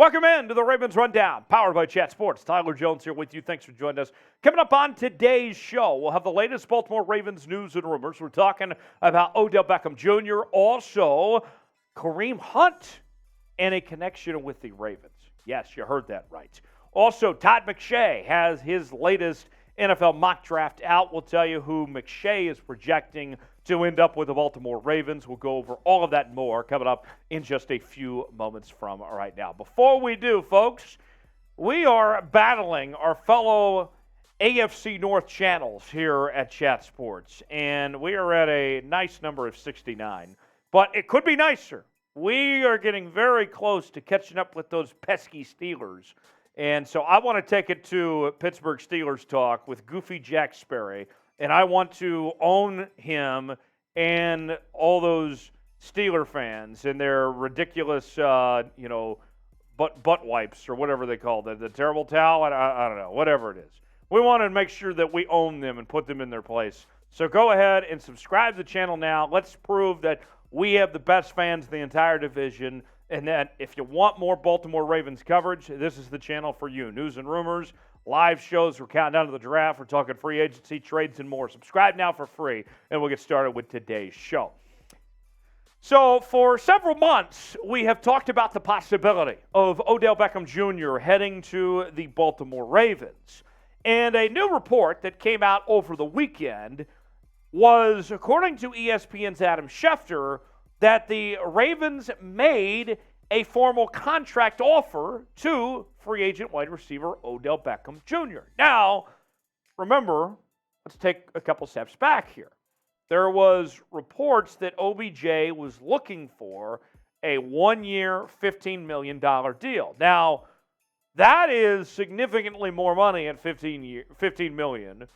Welcome in to the Ravens Rundown, powered by Chat Sports. Tyler Jones here with you. Thanks for joining us. Coming up on today's show, we'll have the latest Baltimore Ravens news and rumors. We're talking about Odell Beckham Jr., also Kareem Hunt, and a connection with the Ravens. Yes, you heard that right. Also, Todd McShay has his latest NFL mock draft out. We'll tell you who McShay is projecting to end up with the Baltimore Ravens. We'll go over all of that and more coming up in just a few moments from right now. Before we do, folks, we are battling our fellow AFC North channels here at Chat Sports, and we are at a nice number of 69, but it could be nicer. We are getting very close to catching up with those pesky Steelers. And so I want to take it to Pittsburgh Steelers talk with Goofy Jack Sperry, and I want to own him and all those Steeler fans and their ridiculous, butt wipes or whatever they call it, the terrible towel, I don't know, whatever it is. We want to make sure that we own them and put them in their place. So go ahead and subscribe to the channel now. Let's prove that we have the best fans in the entire division, and that if you want more Baltimore Ravens coverage, this is the channel for you. News and rumors, live shows, we're counting down to the draft, we're talking free agency, trades, and more. Subscribe now for free, and we'll get started with today's show. So for several months, we have talked about the possibility of Odell Beckham Jr. heading to the Baltimore Ravens. And a new report that came out over the weekend was, according to ESPN's Adam Schefter, that the Ravens made a formal contract offer to free agent wide receiver Odell Beckham Jr. Now, remember, let's take a couple steps back here. There was reports that OBJ was looking for a one-year, $15 million deal. Now, that is significantly more money at $15 million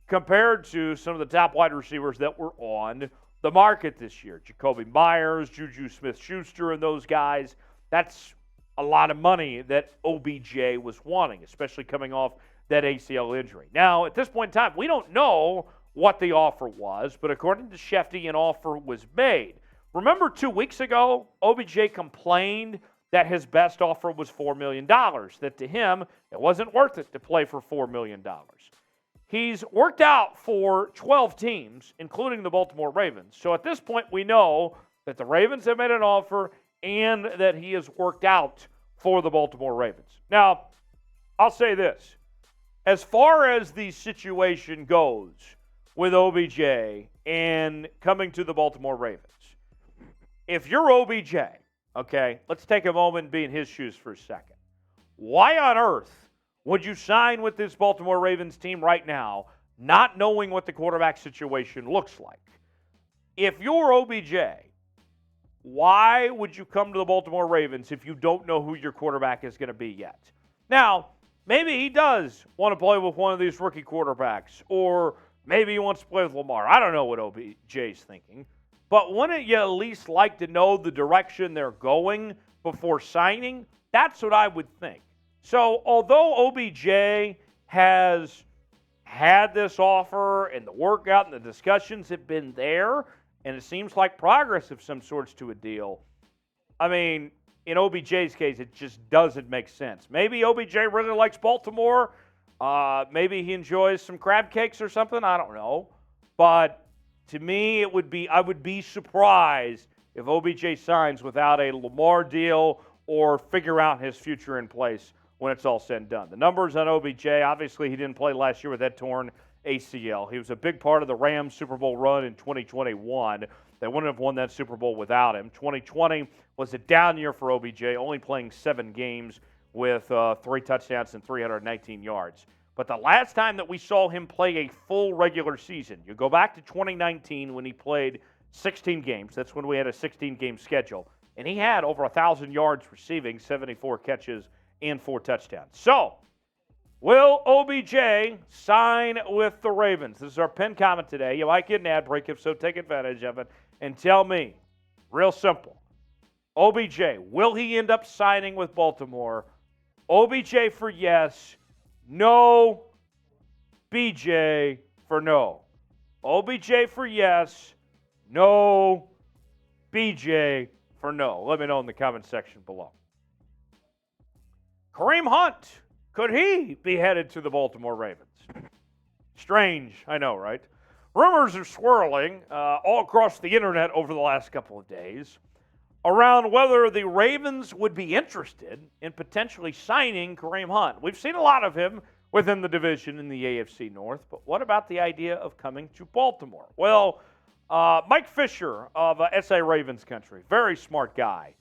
compared to some of the top wide receivers that were on the market this year. Jacoby Myers, Juju Smith-Schuster, and those guys. That's a lot of money that OBJ was wanting, especially coming off that ACL injury. Now, at this point in time, we don't know what the offer was, but according to Schefter, an offer was made. Remember 2 weeks ago, OBJ complained that his best offer was $4 million, that to him, it wasn't worth it to play for $4 million. He's worked out for 12 teams, including the Baltimore Ravens. So at this point, we know that the Ravens have made an offer and that he has worked out for the Baltimore Ravens. Now, I'll say this. As far as the situation goes with OBJ and coming to the Baltimore Ravens, if you're OBJ, okay, let's take a moment and be in his shoes for a second. Why on earth would you sign with this Baltimore Ravens team right now, not knowing what the quarterback situation looks like? If you're OBJ, why would you come to the Baltimore Ravens if you don't know who your quarterback is going to be yet? Now, maybe he does want to play with one of these rookie quarterbacks, or maybe he wants to play with Lamar. I don't know what OBJ's thinking. But wouldn't you at least like to know the direction they're going before signing? That's what I would think. So, although OBJ has had this offer and the workout and the discussions have been there, and it seems like progress of some sorts to a deal, I mean, in OBJ's case, it just doesn't make sense. Maybe OBJ really likes Baltimore. Maybe he enjoys some crab cakes or something. I don't know. But to me, I would be surprised if OBJ signs without a Lamar deal or figure out his future in place when it's all said and done. The numbers on OBJ, obviously he didn't play last year with that torn ACL. He was a big part of the Rams Super Bowl run in 2021. They wouldn't have won that Super Bowl without him. 2020 was a down year for OBJ, only playing 7 games with 3 touchdowns and 319 yards. But the last time that we saw him play a full regular season, you go back to 2019 when he played 16 games. That's when we had a 16-game schedule. And he had over 1,000 yards receiving, 74 catches, and 4 touchdowns. So, will OBJ sign with the Ravens? This is our pinned comment today. You might get an ad break. If so, take advantage of it. And tell me, real simple, OBJ, will he end up signing with Baltimore? OBJ for yes, no, BJ for no. OBJ for yes, no, BJ for no. Let me know in the comment section below. Kareem Hunt, could he be headed to the Baltimore Ravens? Strange, I know, right? Rumors are swirling all across the internet over the last couple of days around whether the Ravens would be interested in potentially signing Kareem Hunt. We've seen a lot of him within the division in the AFC North, but what about the idea of coming to Baltimore? Well, Mike Fisher of SA Ravens Country, very smart guy.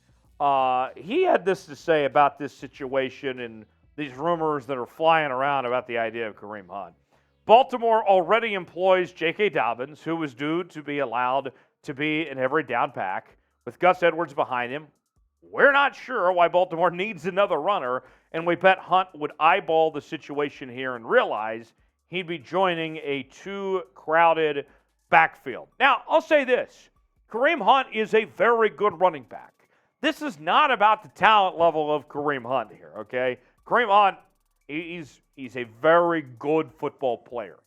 He had this to say about this situation and these rumors that are flying around about the idea of Kareem Hunt. Baltimore already employs J.K. Dobbins, who is due to be allowed to be in every down pack, with Gus Edwards behind him. We're not sure why Baltimore needs another runner, and we bet Hunt would eyeball the situation here and realize he'd be joining a too crowded backfield. Now, I'll say this. Kareem Hunt is a very good running back. This is not about the talent level of Kareem Hunt here, okay? Kareem Hunt, he's a very good football player.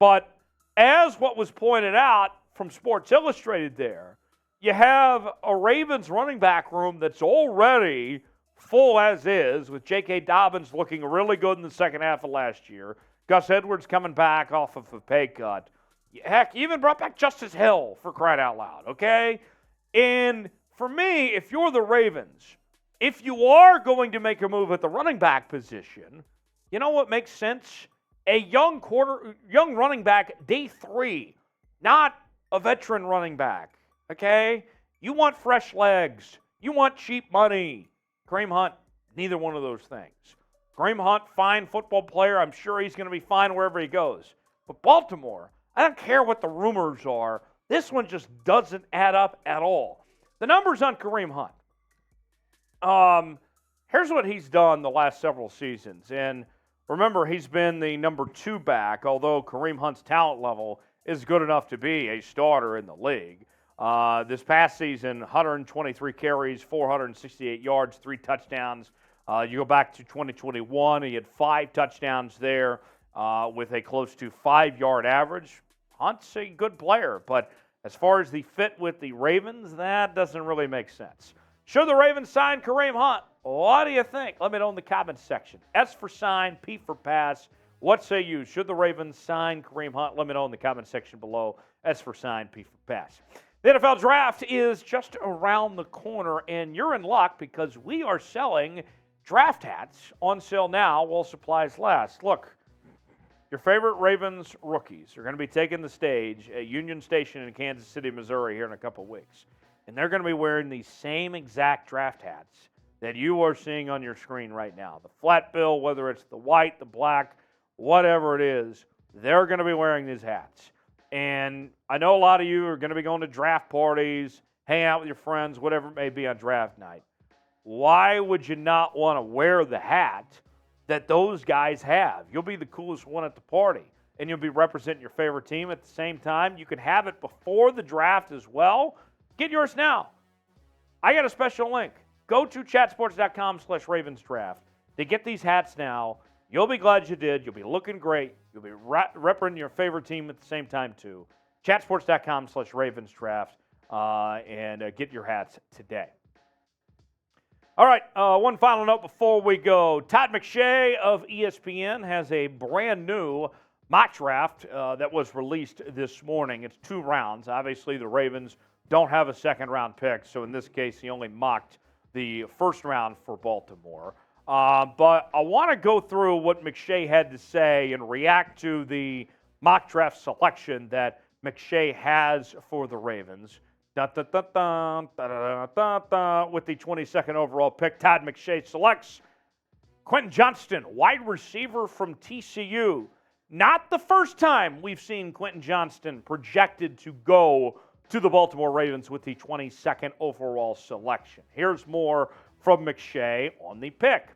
But as what was pointed out from Sports Illustrated there, you have a Ravens running back room that's already full as is, with J.K. Dobbins looking really good in the second half of last year. Gus Edwards coming back off of a pay cut. Heck, even brought back Justice Hill, for crying out loud, okay? And for me, if you're the Ravens, if you are going to make a move at the running back position, you know what makes sense? A young running back, day 3, not a veteran running back. Okay? You want fresh legs. You want cheap money. Kareem Hunt, neither one of those things. Kareem Hunt, fine football player. I'm sure he's going to be fine wherever he goes. But Baltimore, I don't care what the rumors are. This one just doesn't add up at all. The numbers on Kareem Hunt. Here's what he's done the last several seasons. And remember, he's been the number 2 back, although Kareem Hunt's talent level is good enough to be a starter in the league. This past season, 123 carries, 468 yards, 3 touchdowns. You go back to 2021, he had 5 touchdowns there with a close to 5-yard average. Hunt's a good player, but as far as the fit with the Ravens, that doesn't really make sense. Should the Ravens sign Kareem Hunt? What do you think? Let me know in the comments section. S for sign, P for pass. What say you? Should the Ravens sign Kareem Hunt? Let me know in the comment section below. S for sign, P for pass. The NFL Draft is just around the corner, and you're in luck because we are selling draft hats on sale now while supplies last. Look, your favorite Ravens rookies are going to be taking the stage at Union Station in Kansas City, Missouri here in a couple weeks, and they're going to be wearing the same exact draft hats that you are seeing on your screen right now. The flat bill, whether it's the white, the black, whatever it is, they're going to be wearing these hats. And I know a lot of you are going to be going to draft parties, hang out with your friends, whatever it may be on draft night. Why would you not want to wear the hat that those guys have? You'll be the coolest one at the party, and you'll be representing your favorite team at the same time. You can have it before the draft as well. Get yours now. I got a special link. Go to chatsports.com/RavensDraft to get these hats now. You'll be glad you did. You'll be looking great. You'll be representing your favorite team at the same time, too. Chatsports.com/RavensDraft and get your hats today. All right, one final note before we go. Todd McShay of ESPN has a brand new mock draft that was released this morning. It's 2 rounds. Obviously, the Ravens don't have a second-round pick, so in this case, he only mocked the first round for Baltimore. But I want to go through what McShay had to say and react to the mock draft selection that McShay has for the Ravens. With the 22nd overall pick, Todd McShay selects Quentin Johnston, wide receiver from TCU. Not the first time we've seen Quentin Johnston projected to go to the Baltimore Ravens with the 22nd overall selection. Here's more from McShay on the pick.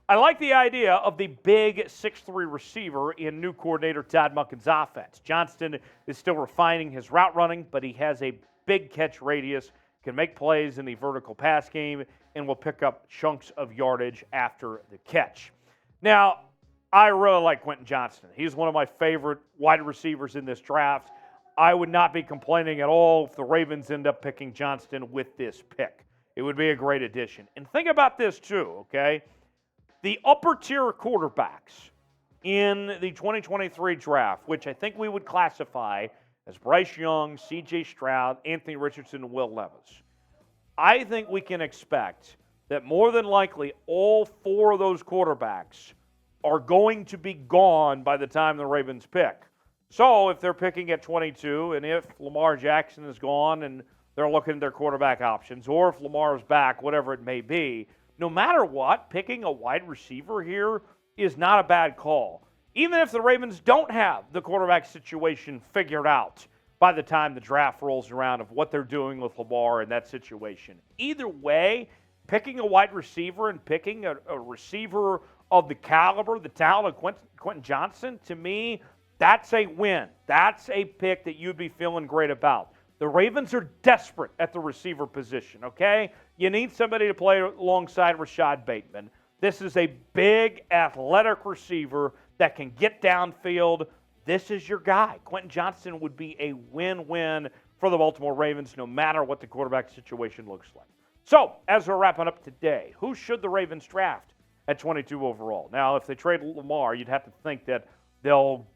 I like the idea of the big 6'3 receiver in new coordinator Todd Monken's offense. Johnston is still refining his route running, but he has a big catch radius, can make plays in the vertical pass game, and will pick up chunks of yardage after the catch. Now, I really like Quentin Johnston. He's one of my favorite wide receivers in this draft. I would not be complaining at all if the Ravens end up picking Johnston with this pick. It would be a great addition. And think about this too, okay? The upper tier quarterbacks in the 2023 draft, which I think we would classify as Bryce Young, C.J. Stroud, Anthony Richardson, and Will Levis. I think we can expect that more than likely all four of those quarterbacks are going to be gone by the time the Ravens pick. So if they're picking at 22, and if Lamar Jackson is gone and they're looking at their quarterback options, or if Lamar's back, whatever it may be, no matter what, picking a wide receiver here is not a bad call. Even if the Ravens don't have the quarterback situation figured out by the time the draft rolls around of what they're doing with Lamar in that situation. Either way, picking a wide receiver and picking a receiver of the caliber, the talent of Quentin Johnston, to me, that's a win. That's a pick that you'd be feeling great about. The Ravens are desperate at the receiver position, okay? You need somebody to play alongside Rashad Bateman. This is a big, athletic receiver that can get downfield. This is your guy. Quentin Johnston would be a win-win for the Baltimore Ravens no matter what the quarterback situation looks like. So, as we're wrapping up today, who should the Ravens draft at 22 overall? Now, if they trade Lamar, you'd have to think that they'll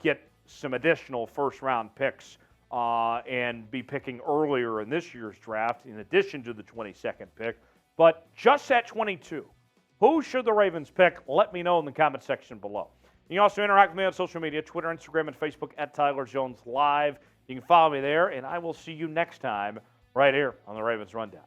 get some additional first-round picks and be picking earlier in this year's draft in addition to the 22nd pick. But just at 22, who should the Ravens pick? Let me know in the comment section below. You can also interact with me on social media, Twitter, Instagram, and Facebook at Tyler Jones Live. You can follow me there, and I will see you next time right here on the Ravens Rundown.